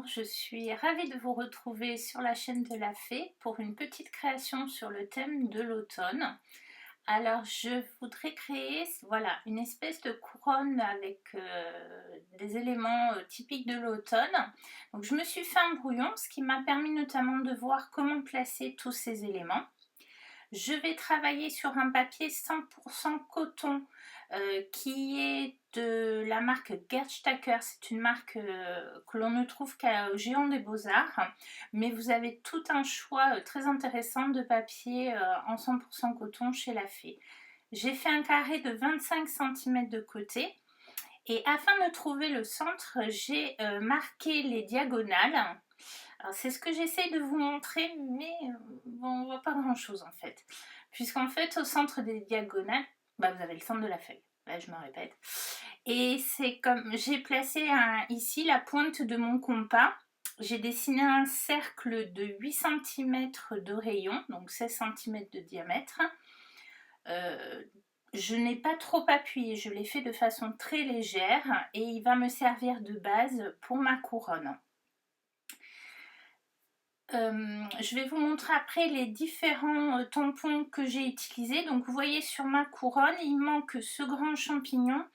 Bonjour, je suis ravie de vous retrouver sur la chaîne de la Fée pour une petite création sur le thème de l'automne. Alors je voudrais créer voilà, une espèce de couronne avec des éléments typiques de l'automne. Donc je me suis fait un brouillon, ce qui m'a permis notamment de voir comment placer tous ces éléments. Je vais travailler sur un papier 100% coton qui est de la marque Gerd Stacker. C'est une marque que l'on ne trouve qu'au Géant des Beaux-Arts, mais vous avez tout un choix très intéressant de papier en 100% coton chez La Fée. J'ai fait un carré de 25 cm de côté et afin de trouver le centre, j'ai marqué les diagonales. C'est ce que j'essaye de vous montrer, mais bon, on ne voit pas grand chose en fait. Puisqu'en fait, au centre des diagonales, vous avez le centre de la feuille. Là, je me répète. Et c'est comme j'ai placé ici la pointe de mon compas. J'ai dessiné un cercle de 8 cm de rayon, donc 16 cm de diamètre. Je n'ai pas trop appuyé, je l'ai fait de façon très légère et il va me servir de base pour ma couronne. Je vais vous montrer après les différents tampons que j'ai utilisés. Donc vous voyez sur ma couronne, il manque ce grand champignon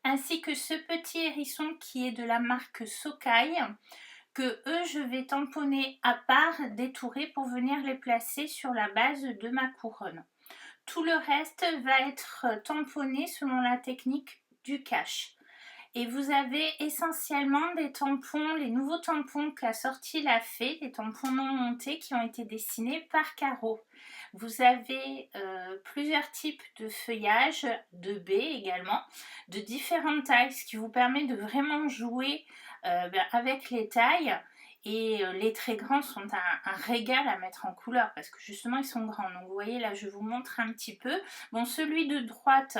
ainsi que ce petit hérisson qui est de la marque Sokai, que eux je vais tamponner à part, détourer pour venir les placer sur la base de ma couronne. Tout le reste va être tamponné selon la technique du cache. Et vous avez essentiellement des tampons, les nouveaux tampons qu'a sorti La Fée, des tampons non montés qui ont été dessinés par Caro. Vous avez plusieurs types de feuillage, de baies également, de différentes tailles, ce qui vous permet de vraiment jouer avec les tailles. Et les très grands sont un régal à mettre en couleur parce que justement ils sont grands. Donc vous voyez là, je vous montre un petit peu. Bon, celui de droite,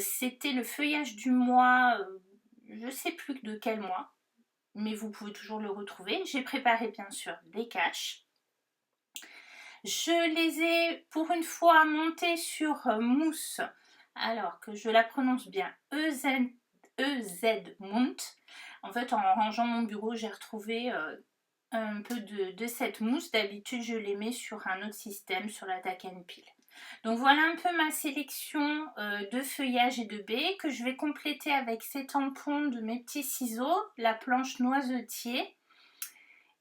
c'était le feuillage du mois, je ne sais plus de quel mois, mais vous pouvez toujours le retrouver. J'ai préparé bien sûr des caches. Je les ai pour une fois montés sur mousse, alors que je la prononce bien EZ Mount. En fait, en rangeant mon bureau, j'ai retrouvé un peu de cette mousse. D'habitude, je les mets sur un autre système, sur la Tack & Peel. Donc voilà un peu ma sélection de feuillage et de baies que je vais compléter avec ces tampons de mes petits ciseaux, la planche noisetier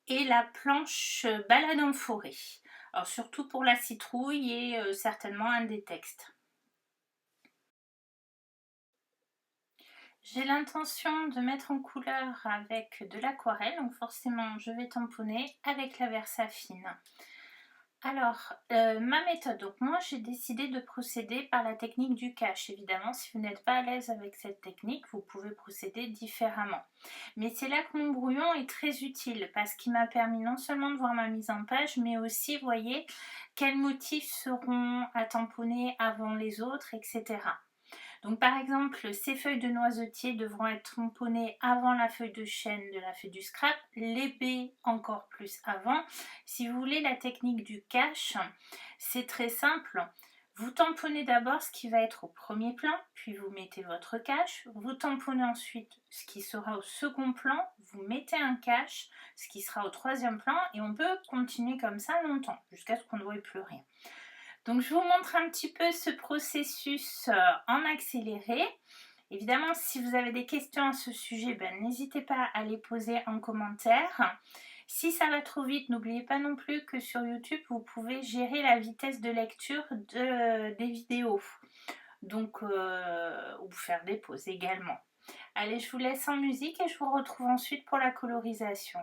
et la planche balade en forêt. Alors surtout pour la citrouille et certainement un des textes. J'ai l'intention de mettre en couleur avec de l'aquarelle, donc forcément je vais tamponner avec la Versafine. Alors, ma méthode, donc moi j'ai décidé de procéder par la technique du cache. Évidemment, si vous n'êtes pas à l'aise avec cette technique, vous pouvez procéder différemment. Mais c'est là que mon brouillon est très utile parce qu'il m'a permis non seulement de voir ma mise en page, mais aussi, vous voyez, quels motifs seront à tamponner avant les autres, etc. Donc par exemple, ces feuilles de noisetier devront être tamponnées avant la feuille de chêne de la feuille du scrap, les baies encore plus avant. Si vous voulez la technique du cache, c'est très simple. Vous tamponnez d'abord ce qui va être au premier plan, puis vous mettez votre cache. Vous tamponnez ensuite ce qui sera au second plan, vous mettez un cache, ce qui sera au troisième plan, et on peut continuer comme ça longtemps, jusqu'à ce qu'on ne voie plus rien. Donc je vous montre un petit peu ce processus en accéléré. Évidemment, si vous avez des questions à ce sujet, n'hésitez pas à les poser en commentaire. Si ça va trop vite, n'oubliez pas non plus que sur YouTube, vous pouvez gérer la vitesse de lecture des vidéos. Donc, ou faire des pauses également. Allez, je vous laisse en musique et je vous retrouve ensuite pour la colorisation.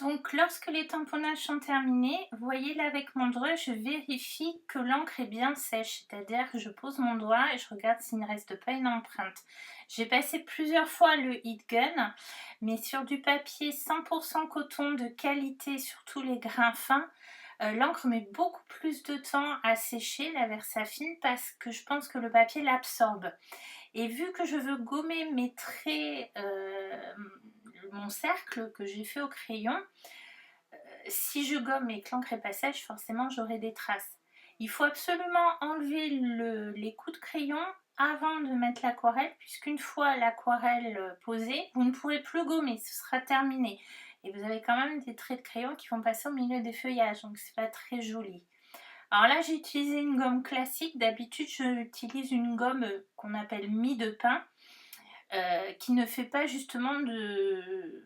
Donc lorsque les tamponnages sont terminés, vous voyez là avec mon doigt, je vérifie que l'encre est bien sèche, c'est-à-dire que je pose mon doigt et je regarde s'il ne reste pas une empreinte. J'ai passé plusieurs fois le heat gun, mais sur du papier 100% coton de qualité, surtout les grains fins, l'encre met beaucoup plus de temps à sécher, la Versafine, parce que je pense que le papier l'absorbe. Et vu que je veux gommer mes traits, mon cercle que j'ai fait au crayon, si je gomme et que l'encre n'est pas sèche, forcément j'aurai des traces. Il faut absolument enlever les coups de crayon avant de mettre l'aquarelle, puisqu'une fois l'aquarelle posée, vous ne pourrez plus gommer, ce sera terminé. Et vous avez quand même des traits de crayon qui vont passer au milieu des feuillages, donc c'est pas très joli. Alors là, j'ai utilisé une gomme classique. D'habitude, j'utilise une gomme qu'on appelle mie de pain, qui ne fait pas justement de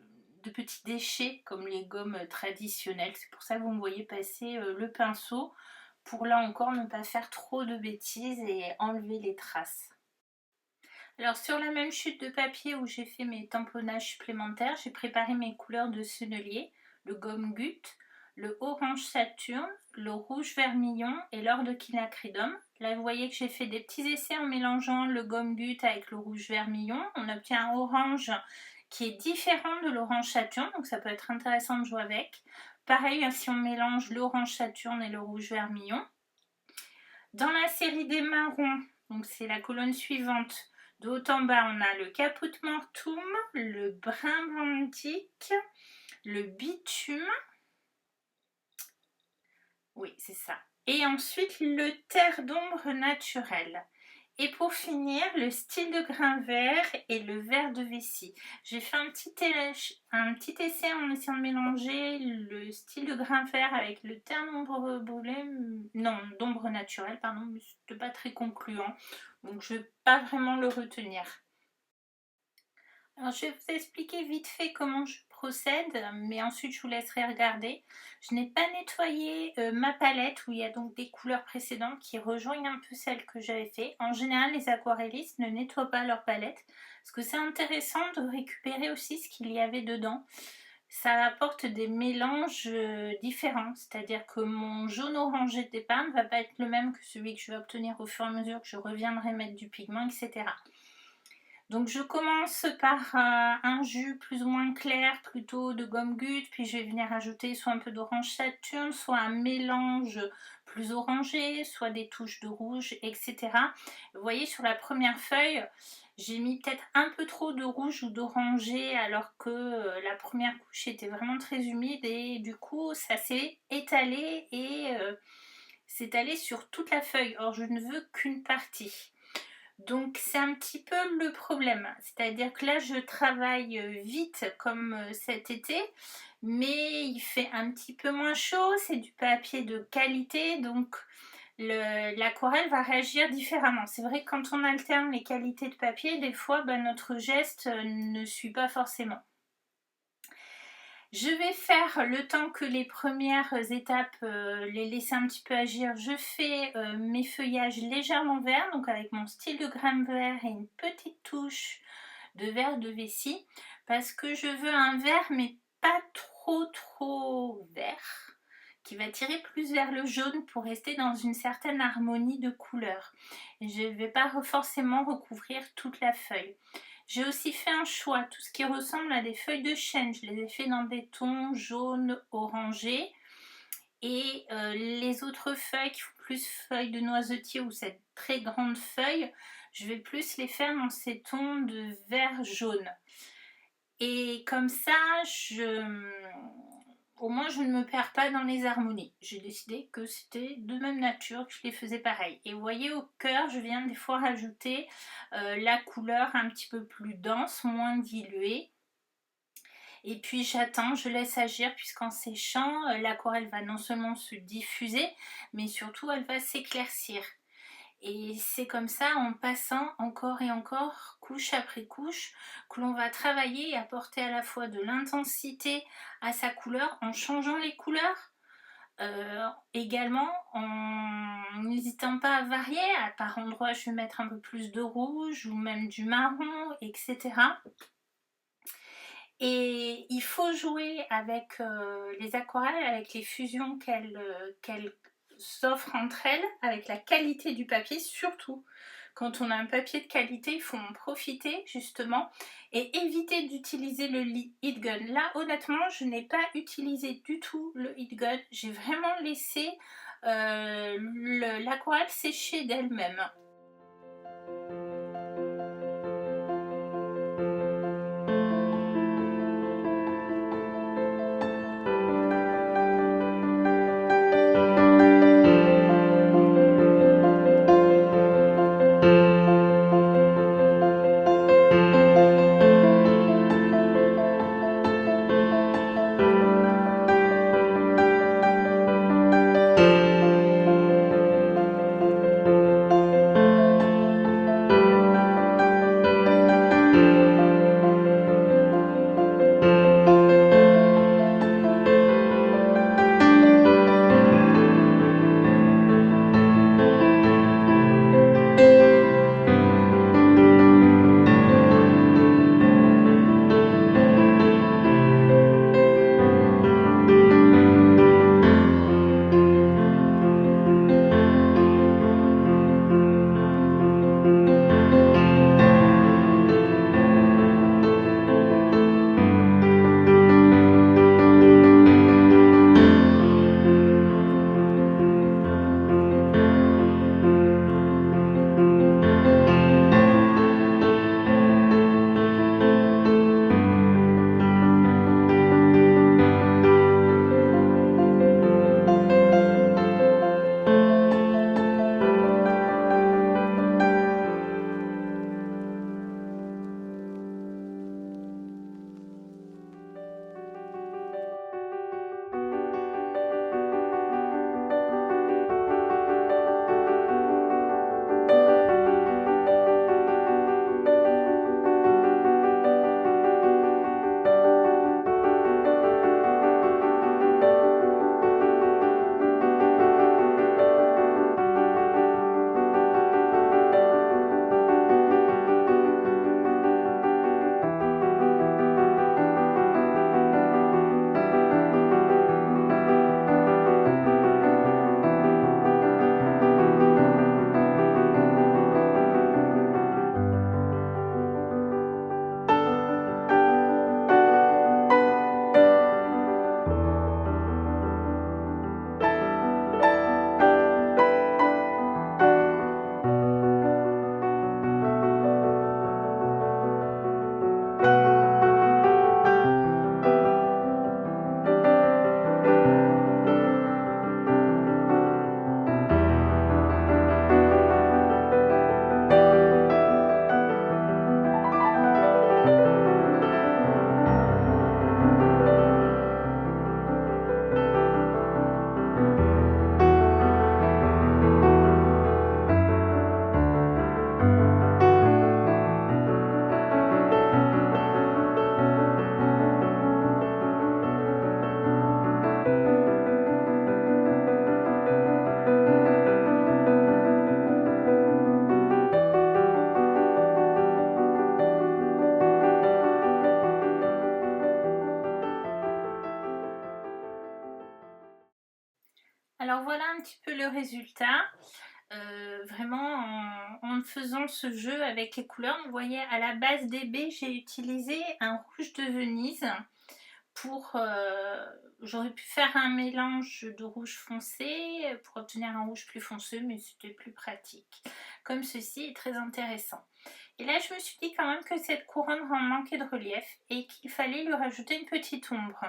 petits déchets comme les gommes traditionnelles. C'est pour ça que vous me voyez passer le pinceau pour là encore ne pas faire trop de bêtises et enlever les traces. Alors sur la même chute de papier où j'ai fait mes tamponnages supplémentaires, j'ai préparé mes couleurs de sennelier, le gomme gut, le orange Saturne, le rouge vermillon et l'or de quinacridum. Là vous voyez que j'ai fait des petits essais en mélangeant le gomme gut avec le rouge vermillon. On obtient un orange qui est différent de l'orange Saturne, donc ça peut être intéressant de jouer avec. Pareil si on mélange l'orange Saturne et le rouge vermillon. Dans la série des marrons, donc c'est la colonne suivante, de haut en bas, on a le Caput Mortuum, le Brun Bandique, le Bitume. Oui, c'est ça. Et ensuite, le Terre d'ombre naturel. Et pour finir, le style de grain vert et le vert de vessie. J'ai fait un petit essai en essayant de mélanger le style de grain vert avec le terre d'ombre brûlé, non, d'ombre naturelle, pardon, mais c'était pas très concluant. Donc je ne vais pas vraiment le retenir. Alors je vais vous expliquer vite fait comment je procède, mais ensuite je vous laisserai regarder. Je n'ai pas nettoyé ma palette où il y a donc des couleurs précédentes qui rejoignent un peu celles que j'avais fait. En général, les aquarellistes ne nettoient pas leur palette parce que c'est intéressant de récupérer aussi ce qu'il y avait dedans. Ça apporte des mélanges différents, c'est-à-dire que mon jaune orangé d'épargne ne va pas être le même que celui que je vais obtenir au fur et à mesure que je reviendrai mettre du pigment, etc. Donc je commence par un jus plus ou moins clair, plutôt de gomme gut, puis je vais venir ajouter soit un peu d'orange Saturne, soit un mélange plus orangé, soit des touches de rouge, etc. Vous voyez sur la première feuille, j'ai mis peut-être un peu trop de rouge ou d'orangé alors que la première couche était vraiment très humide et du coup ça s'est étalé et s'est allé sur toute la feuille. Or je ne veux qu'une partie. Donc c'est un petit peu le problème, c'est-à-dire que là je travaille vite comme cet été, mais il fait un petit peu moins chaud, c'est du papier de qualité, donc l'aquarelle va réagir différemment. C'est vrai que quand on alterne les qualités de papier, des fois notre geste ne suit pas forcément. Je vais faire le temps que les premières étapes, les laisser un petit peu agir. Je fais mes feuillages légèrement verts, donc avec mon style de grain vert et une petite touche de vert de vessie, parce que je veux un vert mais pas trop vert, qui va tirer plus vers le jaune pour rester dans une certaine harmonie de couleurs. Je ne vais pas forcément recouvrir toute la feuille. J'ai aussi fait un choix, tout ce qui ressemble à des feuilles de chêne, je les ai fait dans des tons jaunes, orangés. Et les autres feuilles qui font plus feuilles de noisetier ou cette très grande feuille, je vais plus les faire dans ces tons de vert jaune. Et comme ça, au moins je ne me perds pas dans les harmonies. J'ai décidé que c'était de même nature, que je les faisais pareil. Et vous voyez au cœur, je viens des fois rajouter la couleur un petit peu plus dense, moins diluée. Et puis j'attends, je laisse agir puisqu'en séchant, l'aquarelle va non seulement se diffuser, mais surtout elle va s'éclaircir. Et c'est comme ça, en passant encore et encore, couche après couche, que l'on va travailler et apporter à la fois de l'intensité à sa couleur en changeant les couleurs. Également en n'hésitant pas à varier, par endroits je vais mettre un peu plus de rouge ou même du marron, etc. Et il faut jouer avec les aquarelles, avec les fusions qu'elles s'offrent entre elles, avec la qualité du papier surtout. Quand on a un papier de qualité, il faut en profiter justement et éviter d'utiliser le heat gun. Là, honnêtement, je n'ai pas utilisé du tout le heat gun. J'ai vraiment laissé l'aquarelle sécher d'elle-même. Alors voilà un petit peu le résultat. Vraiment en faisant ce jeu avec les couleurs, vous voyez à la base des baies j'ai utilisé un rouge de Venise pour j'aurais pu faire un mélange de rouge foncé pour obtenir un rouge plus foncé, mais c'était plus pratique comme ceci est très intéressant. Et là je me suis dit quand même que cette couronne manquait de relief et qu'il fallait lui rajouter une petite ombre.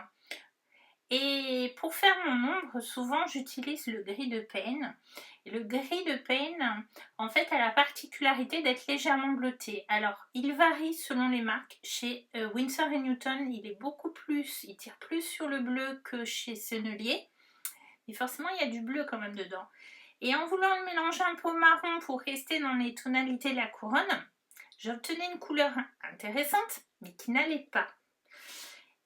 Et pour faire mon ombre, souvent j'utilise le gris de Payne. Et le gris de Payne, en fait, a la particularité d'être légèrement bleuté. Alors, il varie selon les marques. Chez Winsor & Newton, il tire plus sur le bleu que chez Sennelier. Et forcément, il y a du bleu quand même dedans. Et en voulant le mélanger un peu au marron pour rester dans les tonalités de la couronne, j'obtenais une couleur intéressante, mais qui n'allait pas.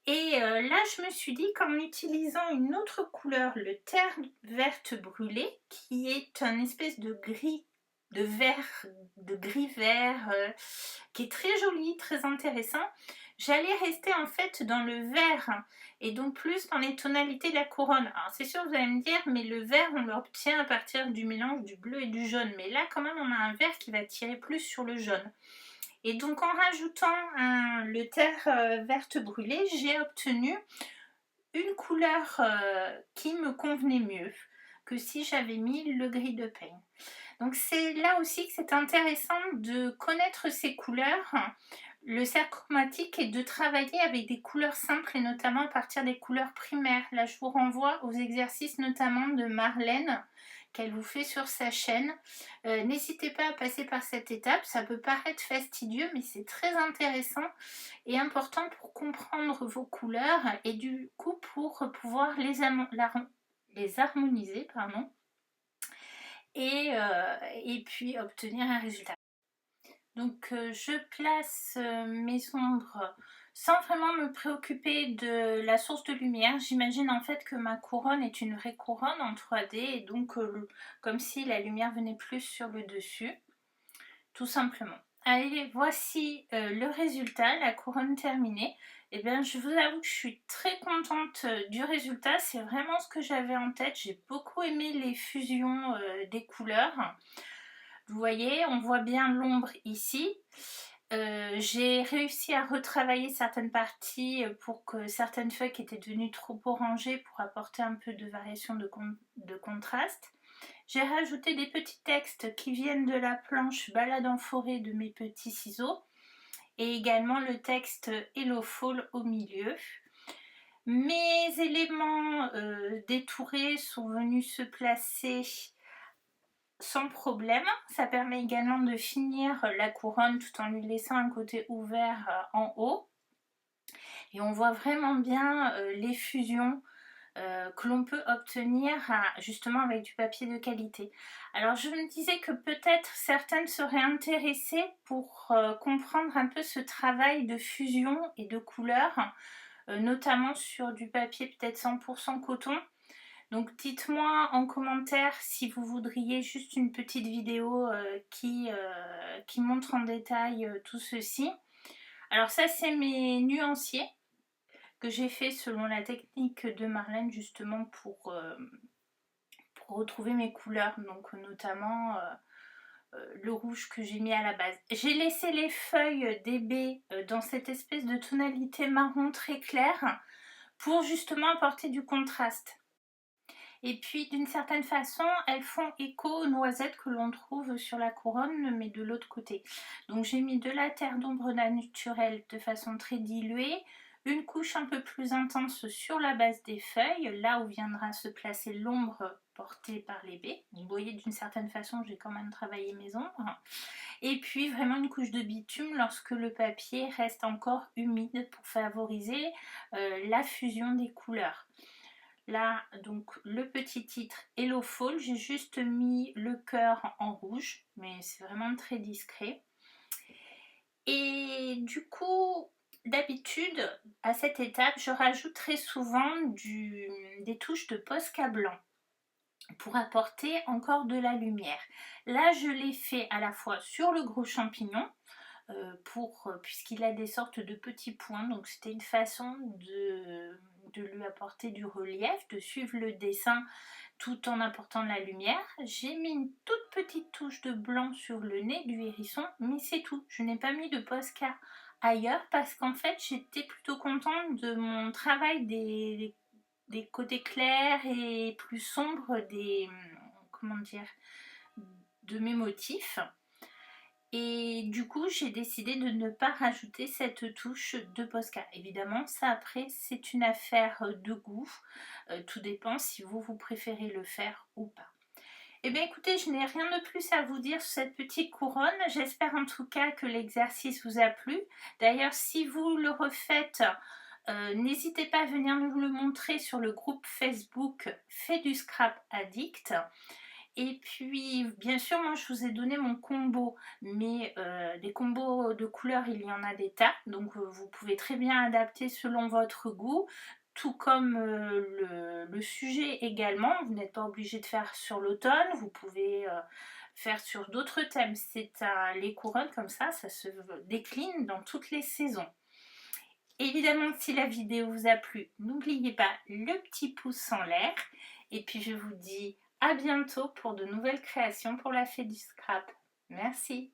Et là, je me suis dit qu'en utilisant une autre couleur, le terre verte brûlée, qui est un espèce de gris de vert, de gris vert, qui est très joli, très intéressant. J'allais rester en fait dans le vert et donc plus dans les tonalités de la couronne. Alors c'est sûr, vous allez me dire, mais le vert on l'obtient à partir du mélange du bleu et du jaune. Mais là quand même on a un vert qui va tirer plus sur le jaune. Et donc en rajoutant le terre verte brûlée, j'ai obtenu une couleur qui me convenait mieux que si j'avais mis le gris de peigne. Donc c'est là aussi que c'est intéressant de connaître ces couleurs. Le cercle chromatique est de travailler avec des couleurs simples et notamment à partir des couleurs primaires. Là, je vous renvoie aux exercices notamment de Marlène qu'elle vous fait sur sa chaîne. N'hésitez pas à passer par cette étape. Ça peut paraître fastidieux, mais c'est très intéressant et important pour comprendre vos couleurs et du coup pour pouvoir les harmoniser. Et puis obtenir un résultat. Donc je place mes ombres sans vraiment me préoccuper de la source de lumière. J'imagine en fait que ma couronne est une vraie couronne en 3D et donc comme si la lumière venait plus sur le dessus, tout simplement. Allez, voici le résultat, la couronne terminée. Eh bien, je vous avoue que je suis très contente du résultat. C'est vraiment ce que j'avais en tête. J'ai beaucoup aimé les fusions des couleurs. Vous voyez, on voit bien l'ombre ici. J'ai réussi à retravailler certaines parties pour que certaines feuilles qui étaient devenues trop orangées pour apporter un peu de variation de contraste. J'ai rajouté des petits textes qui viennent de la planche Balade en forêt de mes petits ciseaux et également le texte Hello Fall au milieu. Mes éléments détourés sont venus se placer sans problème. Ça permet également de finir la couronne tout en lui laissant un côté ouvert en haut. Et on voit vraiment bien les fusions que l'on peut obtenir justement avec du papier de qualité. Alors je me disais que peut-être certaines seraient intéressées pour comprendre un peu ce travail de fusion et de couleur, notamment sur du papier peut-être 100% coton. Donc dites-moi en commentaire si vous voudriez juste une petite vidéo qui montre en détail tout ceci. Alors ça c'est mes nuanciers que j'ai fait selon la technique de Marlène justement pour retrouver mes couleurs. Donc notamment le rouge que j'ai mis à la base. J'ai laissé les feuilles d'ébé dans cette espèce de tonalité marron très claire pour justement apporter du contraste. Et puis d'une certaine façon, elles font écho aux noisettes que l'on trouve sur la couronne, mais de l'autre côté. Donc j'ai mis de la terre d'ombre naturelle de façon très diluée, une couche un peu plus intense sur la base des feuilles, là où viendra se placer l'ombre portée par les baies. Vous voyez, d'une certaine façon, j'ai quand même travaillé mes ombres. Et puis vraiment une couche de bitume lorsque le papier reste encore humide pour favoriser la fusion des couleurs. Là, donc, le petit titre Hello Fall, j'ai juste mis le cœur en rouge, mais c'est vraiment très discret. Et du coup, d'habitude, à cette étape, je rajoute très souvent des touches de Posca blanc pour apporter encore de la lumière. Là, je l'ai fait à la fois sur le gros champignon, puisqu'il a des sortes de petits points, donc c'était une façon de lui apporter du relief, de suivre le dessin tout en apportant de la lumière. J'ai mis une toute petite touche de blanc sur le nez du hérisson, mais c'est tout. Je n'ai pas mis de Posca ailleurs parce qu'en fait j'étais plutôt contente de mon travail des côtés clairs et plus sombres de mes motifs. Et du coup, j'ai décidé de ne pas rajouter cette touche de Posca. Évidemment, ça après, c'est une affaire de goût. Tout dépend si vous préférez le faire ou pas. Eh bien écoutez, je n'ai rien de plus à vous dire sur cette petite couronne. J'espère en tout cas que l'exercice vous a plu. D'ailleurs, si vous le refaites, n'hésitez pas à venir nous le montrer sur le groupe Facebook Fais du Scrap Addict. Et puis, bien sûr, moi, je vous ai donné mon combo, mais des combos de couleurs, il y en a des tas. Donc, vous pouvez très bien adapter selon votre goût. tout comme le sujet également. Vous n'êtes pas obligé de faire sur l'automne, vous pouvez faire sur d'autres thèmes. Les couronnes comme ça se décline dans toutes les saisons. Évidemment, si la vidéo vous a plu, n'oubliez pas le petit pouce en l'air. Et puis je vous dis à bientôt pour de nouvelles créations pour la fée du scrap. Merci.